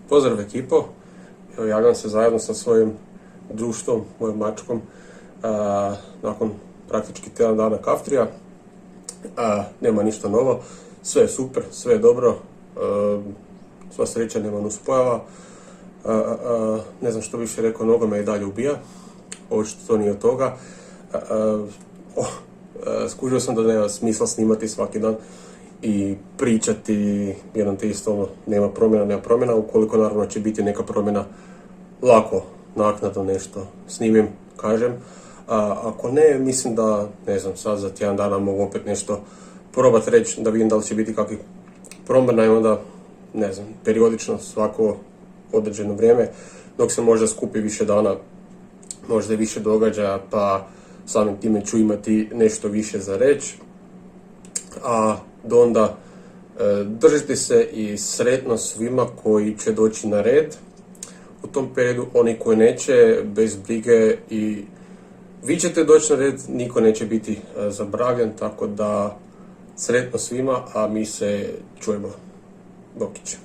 Pozdrav ekipo, evo javljam se zajedno sa svojim društvom, mojom mačkom, nakon praktički tjedan dana kaftrija. Nema ništa novo, sve je super, sve je dobro, sva sreća, nema nuspojava. Ne znam što više rekao, noga me i dalje ubija, očito to nije od toga. Skužio sam da nema smisla snimati svaki dan i pričati jedan te isto, nema promjena, ukoliko naravno će biti neka promjena, lako, naknadno nešto snimim, kažem. Ako ne, mislim da, ne znam, sad za tjedan dana mogu opet nešto probati reći, da vidim da li će biti kakvih promjena i onda, ne znam, periodično svako određeno vrijeme, dok se možda skupi više dana, možda i više događaja, pa samim time ću imati nešto više za reći. A do onda držite se i sretno svima koji će doći na red u tom periodu, oni koji neće, bez brige, i vi ćete doći na red, niko neće biti zaboravljen, tako da sretno svima, a mi se čujemo. Bokić.